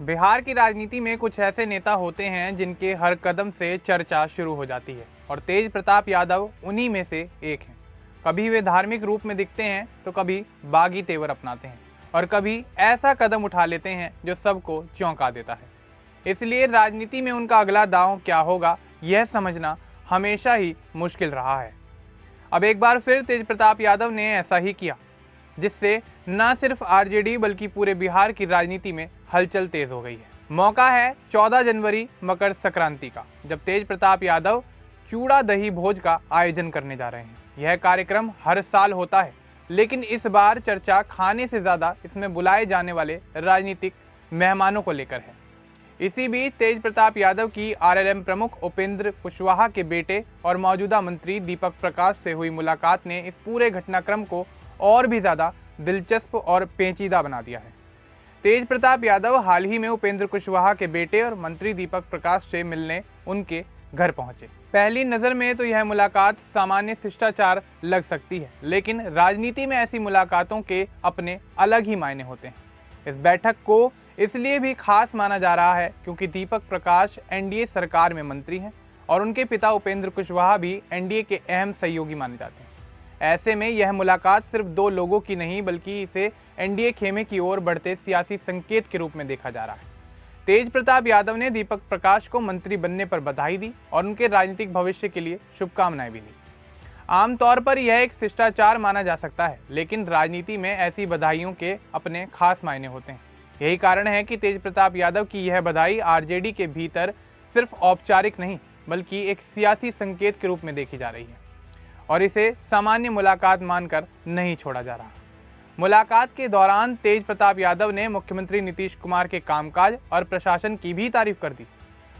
बिहार की राजनीति में कुछ ऐसे नेता होते हैं जिनके हर कदम से चर्चा शुरू हो जाती है और तेज प्रताप यादव उन्हीं में से एक हैं। कभी वे धार्मिक रूप में दिखते हैं तो कभी बागी तेवर अपनाते हैं और कभी ऐसा कदम उठा लेते हैं जो सबको चौंका देता है। इसलिए राजनीति में उनका अगला दांव क्या होगा, यह समझना हमेशा ही मुश्किल रहा है। अब एक बार फिर तेज प्रताप यादव ने ऐसा ही किया, जिससे न सिर्फ आरजेडी बल्कि पूरे बिहार की राजनीति में हलचल तेज हो गई है। मौका है 14 जनवरी मकर संक्रांति का, जब तेज प्रताप यादव चूड़ा दही भोज का आयोजन करने जा रहे हैं। यह कार्यक्रम हर साल होता है, लेकिन इस बार चर्चा खाने से ज्यादा इसमें बुलाए जाने वाले राजनीतिक मेहमानों को लेकर है। इसी बीच तेज प्रताप यादव की आरएलएम प्रमुख उपेंद्र कुशवाहा के बेटे और मौजूदा मंत्री दीपक प्रकाश से हुई मुलाकात ने इस पूरे घटनाक्रम को और भी ज्यादा दिलचस्प और पेचीदा बना दिया है। तेज प्रताप यादव हाल ही में उपेंद्र कुशवाहा के बेटे और मंत्री दीपक प्रकाश से मिलने उनके घर पहुंचे। पहली नजर में तो यह मुलाकात सामान्य शिष्टाचार लग सकती है, लेकिन राजनीति में ऐसी मुलाकातों के अपने अलग ही मायने होते हैं। इस बैठक को इसलिए भी खास माना जा रहा है क्योंकि दीपक प्रकाश एनडीए सरकार में मंत्री हैं और उनके पिता उपेंद्र कुशवाहा भी एनडीए के अहम सहयोगी माने जाते हैं। ऐसे में यह मुलाकात सिर्फ दो लोगों की नहीं बल्कि इसे एनडीए खेमे की ओर बढ़ते सियासी संकेत के रूप में देखा जा रहा है। तेज प्रताप यादव ने दीपक प्रकाश को मंत्री बनने पर बधाई दी और उनके राजनीतिक भविष्य के लिए शुभकामनाएं भी दी। आमतौर पर यह एक शिष्टाचार माना जा सकता है, लेकिन राजनीति में ऐसी बधाइयों के अपने खास मायने होते हैं। यही कारण है कि तेज प्रताप यादव की यह बधाई आरजेडी के भीतर सिर्फ औपचारिक नहीं बल्कि एक सियासी संकेत के रूप में देखी जा रही है और इसे सामान्य मुलाकात मानकर नहीं छोड़ा जा रहा। मुलाकात के दौरान तेज प्रताप यादव ने मुख्यमंत्री नीतीश कुमार के कामकाज और प्रशासन की भी तारीफ कर दी,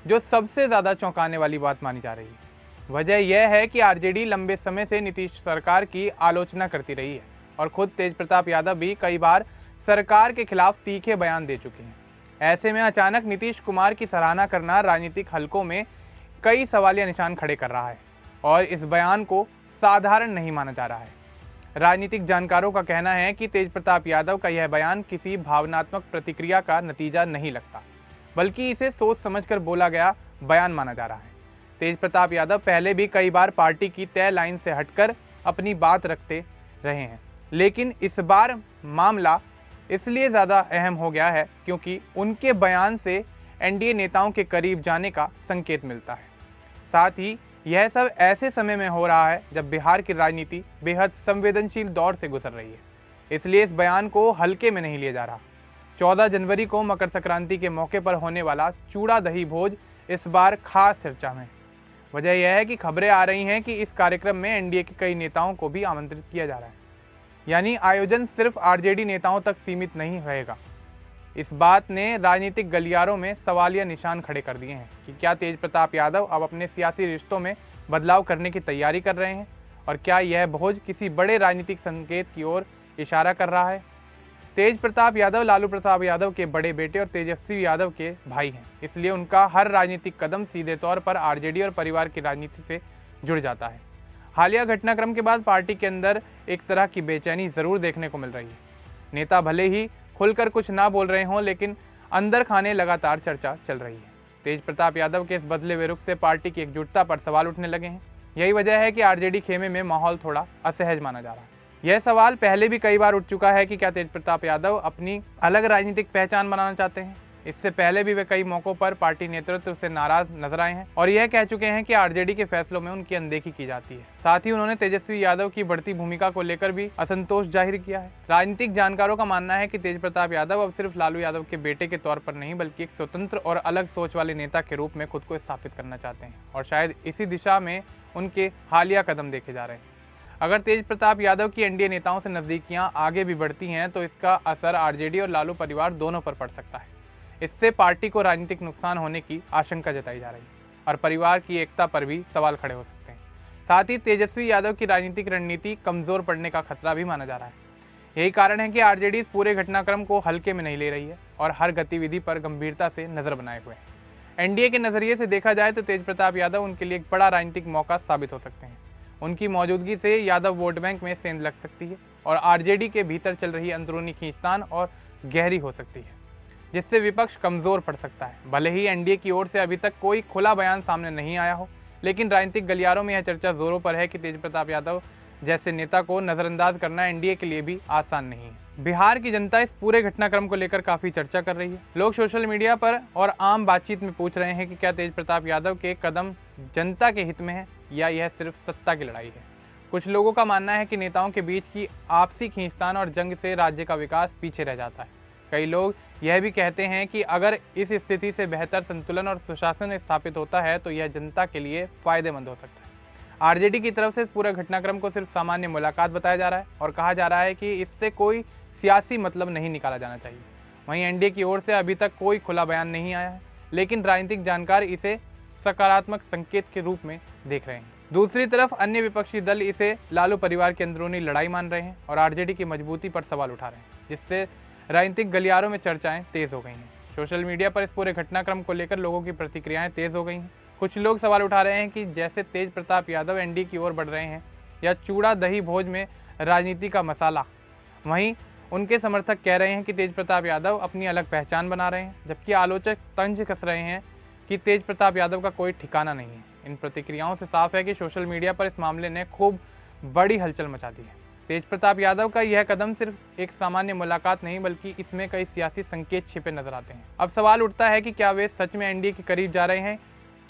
जो सबसे ज्यादा चौंकाने वाली बात मानी जा रही है। वजह यह है कि आरजेडी लंबे समय से नीतीश सरकार की आलोचना करती रही है और खुद तेज प्रताप यादव भी कई बार सरकार के खिलाफ तीखे बयान दे चुके हैं। ऐसे में अचानक नीतीश कुमार की सराहना करना राजनीतिक हलकों में कई सवालिया निशान खड़े कर रहा है और इस बयान को साधारण नहीं माना जा रहा है। राजनीतिक जानकारों का कहना है कि तेज प्रताप यादव का यह बयान किसी भावनात्मक प्रतिक्रिया का नतीजा नहीं लगता, बल्कि इसे सोच समझकर बोला गया बयान माना जा रहा है। तेज प्रताप यादव पहले भी कई बार पार्टी की तय लाइन से हटकर अपनी बात रखते रहे हैं, लेकिन इस बार मामला इसलिए ज़्यादा अहम हो गया है क्योंकि उनके बयान से एनडीए नेताओं के करीब जाने का संकेत मिलता है। साथ ही यह सब ऐसे समय में हो रहा है जब बिहार की राजनीति बेहद संवेदनशील दौर से गुजर रही है, इसलिए इस बयान को हल्के में नहीं लिया जा रहा। 14 जनवरी को मकर संक्रांति के मौके पर होने वाला चूड़ा दही भोज इस बार खास चर्चा में। वजह यह है कि खबरें आ रही हैं कि इस कार्यक्रम में एनडीए के कई नेताओं को भी आमंत्रित किया जा रहा है, यानी आयोजन सिर्फ आरजेडी नेताओं तक सीमित नहीं रहेगा। इस बात ने राजनीतिक गलियारों में सवालिया निशान खड़े कर दिए हैं कि क्या तेज प्रताप यादव अब अपने सियासी रिश्तों में बदलाव करने की तैयारी कर रहे हैं और क्या यह भोज किसी बड़े राजनीतिक संकेत की ओर इशारा कर रहा है। तेज प्रताप यादव लालू प्रसाद यादव के बड़े बेटे और तेजस्वी यादव के भाई हैं, इसलिए उनका हर राजनीतिक कदम सीधे तौर पर आरजेडी और परिवार की राजनीति से जुड़ जाता है। हालिया घटनाक्रम के बाद पार्टी के अंदर एक तरह की बेचैनी जरूर देखने को मिल रही है। नेता भले ही खुलकर कुछ ना बोल रहे हों, लेकिन अंदर खाने लगातार चर्चा चल रही है। तेज प्रताप यादव के इस बदले हुए रुख से पार्टी की एकजुटता पर सवाल उठने लगे हैं। यही वजह है कि आरजेडी खेमे में माहौल थोड़ा असहज माना जा रहा है। यह सवाल पहले भी कई बार उठ चुका है कि क्या तेज प्रताप यादव अपनी अलग राजनीतिक पहचान बनाना चाहते हैं। इससे पहले भी वे कई मौकों पर पार्टी नेतृत्व से नाराज नजर आए हैं और यह कह चुके हैं कि आरजेडी के फैसलों में उनकी अनदेखी की जाती है। साथ ही उन्होंने तेजस्वी यादव की बढ़ती भूमिका को लेकर भी असंतोष जाहिर किया है। राजनीतिक जानकारों का मानना है कि तेज प्रताप यादव अब सिर्फ लालू यादव के बेटे के तौर पर नहीं बल्कि एक स्वतंत्र और अलग सोच वाले नेता के रूप में खुद को स्थापित करना चाहते हैं और शायद इसी दिशा में उनके हालिया कदम देखे जा रहे हैं। अगर तेज प्रताप यादव की एनडीए नेताओं से नजदीकियां आगे भी बढ़ती हैं तो इसका असर आरजेडी और लालू परिवार दोनों पर पड़ सकता है। इससे पार्टी को राजनीतिक नुकसान होने की आशंका जताई जा रही है और परिवार की एकता पर भी सवाल खड़े हो सकते हैं। साथ ही तेजस्वी यादव की राजनीतिक रणनीति कमजोर पड़ने का खतरा भी माना जा रहा है। यही कारण है कि आरजेडी इस पूरे घटनाक्रम को हल्के में नहीं ले रही है और हर गतिविधि पर गंभीरता से नजर बनाए हुए है। एनडीए के नजरिए से देखा जाए तो तेज प्रताप यादव उनके लिए एक बड़ा राजनीतिक मौका साबित हो सकते हैं। उनकी मौजूदगी से यादव वोट बैंक में सेंध लग सकती है और आरजेडी के भीतर चल रही अंदरूनी खींचतान और गहरी हो सकती है। जिससे विपक्ष कमजोर पड़ सकता है। भले ही एनडीए की ओर से अभी तक कोई खुला बयान सामने नहीं आया हो, लेकिन राजनीतिक गलियारों में यह चर्चा जोरों पर है कि तेज प्रताप यादव जैसे नेता को नजरअंदाज करना एनडीए के लिए भी आसान नहीं है। बिहार की जनता इस पूरे घटनाक्रम को लेकर काफी चर्चा कर रही है। लोग सोशल मीडिया पर और आम बातचीत में पूछ रहे हैं कि क्या तेज प्रताप यादव के कदम जनता के हित में है या यह सिर्फ सत्ता की लड़ाई है। कुछ लोगों का मानना है कि नेताओं के बीच की आपसी खींचतान और जंग से राज्य का विकास पीछे रह जाता है। कई लोग यह भी कहते हैं कि अगर इस स्थिति से बेहतर संतुलन और सुशासन स्थापित होता है तो यह जनता के लिए फायदेमंद हो सकता है। आरजेडी की तरफ से इस पूरे घटनाक्रम को सिर्फ सामान्य मुलाकात बताया जा रहा है और कहा जा रहा है कि इससे कोई सियासी मतलब नहीं निकाला जाना चाहिए। वहीं एनडीए की ओर से अभी तक कोई खुला बयान नहीं आया है, लेकिन राजनीतिक जानकार इसे सकारात्मक संकेत के रूप में देख रहे हैं। दूसरी तरफ अन्य विपक्षी दल इसे लालू परिवार की अंदरूनी लड़ाई मान रहे हैं और आरजेडी की मजबूती पर सवाल उठा रहे हैं, जिससे राजनीतिक गलियारों में चर्चाएं तेज हो गई हैं। सोशल मीडिया पर इस पूरे घटनाक्रम को लेकर लोगों की प्रतिक्रियाएं तेज हो गई हैं। कुछ लोग सवाल उठा रहे हैं कि जैसे तेज प्रताप यादव एनडीए की ओर बढ़ रहे हैं या चूड़ा दही भोज में राजनीति का मसाला। वहीं उनके समर्थक कह रहे हैं कि तेज प्रताप यादव अपनी अलग पहचान बना रहे हैं, जबकि आलोचक तंज कस रहे हैं कि तेज प्रताप यादव का कोई ठिकाना नहीं है। इन प्रतिक्रियाओं से साफ है कि सोशल मीडिया पर इस मामले ने खूब बड़ी हलचल मचा दी है। तेज प्रताप यादव का यह कदम सिर्फ एक सामान्य मुलाकात नहीं, बल्कि इसमें कई सियासी संकेत छिपे नजर आते हैं। अब सवाल उठता है कि क्या वे सच में एनडीए के करीब जा रहे हैं?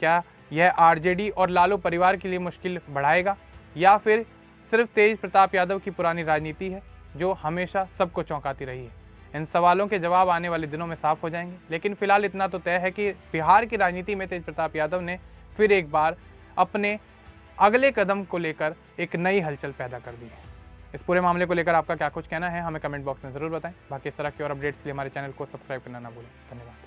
क्या यह आरजेडी और लालू परिवार के लिए मुश्किल बढ़ाएगा, या फिर सिर्फ तेज प्रताप यादव की पुरानी राजनीति है जो हमेशा सबको चौंकाती रही है? इन सवालों के जवाब आने वाले दिनों में साफ हो जाएंगे, लेकिन फिलहाल इतना तो तय है कि बिहार की राजनीति में तेज प्रताप यादव ने फिर एक बार अपने अगले कदम को लेकर एक नई हलचल पैदा कर दी है। इस पूरे मामले को लेकर आपका क्या कुछ कहना है, हमें कमेंट बॉक्स में जरूर बताएं। बाकी इस तरह की और अपडेट्स के लिए हमारे चैनल को सब्सक्राइब करना ना भूलें। धन्यवाद।